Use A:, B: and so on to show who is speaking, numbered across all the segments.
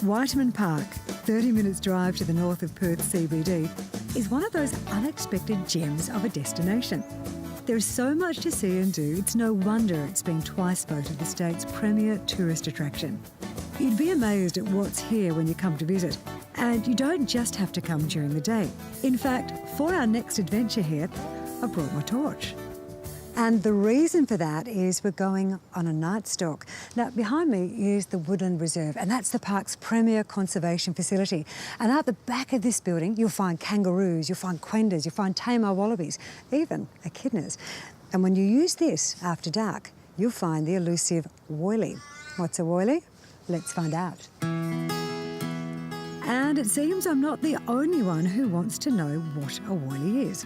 A: Whiteman Park, 30 minutes drive to the north of Perth CBD, is one of those unexpected gems of a destination. There is so much to see and do, it's no wonder it's been twice voted the state's premier tourist attraction. You'd be amazed at what's here when you come to visit. And you don't just have to come during the day. In fact, for our next adventure here, I brought my torch. And the reason for that is we're going on a night stalk. Now, behind me is the Woodland Reserve, and that's the park's premier conservation facility. And out the back of this building, you'll find kangaroos, you'll find quendas, you'll find Tamar wallabies, even echidnas. And when you use this after dark, you'll find the elusive Woylie. What's a Woylie? Let's find out. And it seems I'm not the only one who wants to know what a Woylie is.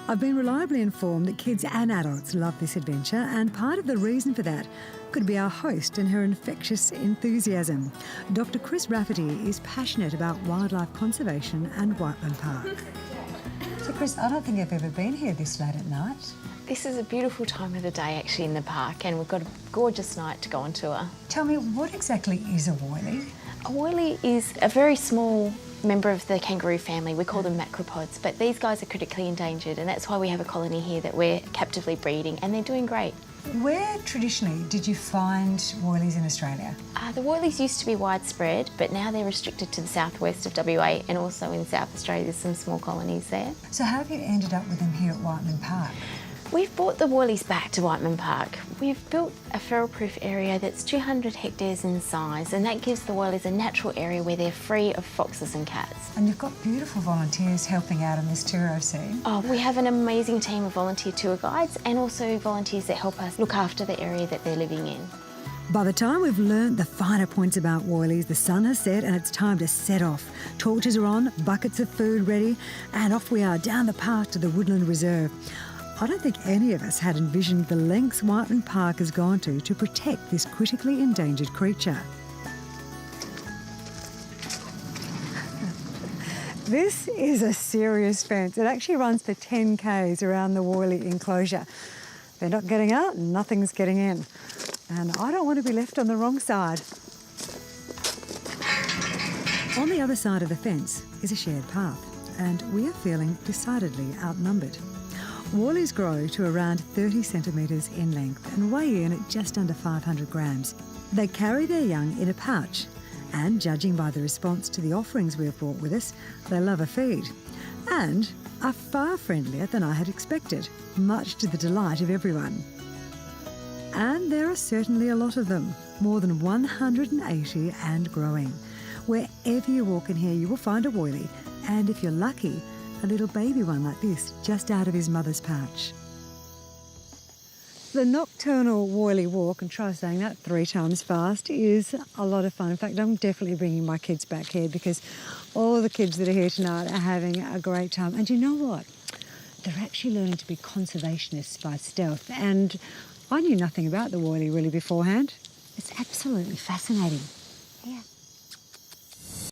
A: I've been reliably informed that kids and adults love this adventure, and part of the reason for that could be our host and her infectious enthusiasm. Dr. Chris Rafferty is passionate about wildlife conservation and Whiteman Park. So Chris, I don't think I've ever been here this late at night.
B: This is a beautiful time of the day actually in the park, and we've got a gorgeous night to go on tour.
A: Tell me, what exactly is a Woylie?
B: A Woylie is a very small member of the kangaroo family. We call them macropods, but these guys are critically endangered, and that's why we have a colony here that we're captively breeding, and they're doing great.
A: Where traditionally did you find Woylies in Australia?
B: The Woylies used to be widespread, but now they're restricted to the southwest of WA, and also in South Australia there's some small colonies there.
A: So how have you ended up with them here at Whiteman Park?
B: We've brought the Woylies back to Whiteman Park. We've built a feral-proof area that's 200 hectares in size, and that gives the Woylies a natural area where they're free of foxes and cats.
A: And you've got beautiful volunteers helping out on this tour, I've seen.
B: Oh, we have an amazing team of volunteer tour guides and also volunteers that help us look after the area that they're living in.
A: By the time we've learned the finer points about Woylies, the sun has set and it's time to set off. Torches are on, buckets of food ready, and off we are down the path to the Woodland Reserve. I don't think any of us had envisioned the lengths Whiteman Park has gone to protect this critically endangered creature. This is a serious fence. It actually runs for 10 k's around the Woylie enclosure. They're not getting out, nothing's getting in. And I don't want to be left on the wrong side. On the other side of the fence is a shared path, and we are feeling decidedly outnumbered. Woylies grow to around 30 centimetres in length and weigh in at just under 500 grams. They carry their young in a pouch, and judging by the response to the offerings we've brought with us, they love a feed and are far friendlier than I had expected, much to the delight of everyone. And there are certainly a lot of them, more than 180 and growing. Wherever you walk in here, you will find a Woylie, and if you're lucky, a little baby one like this, just out of his mother's pouch. The Nocturnal Woylie walk, and try saying that 3 times fast, is a lot of fun. In fact, I'm definitely bringing my kids back here because all the kids that are here tonight are having a great time. And you know what? They're actually learning to be conservationists by stealth. And I knew nothing about the Woylie really beforehand. It's absolutely fascinating. Yeah.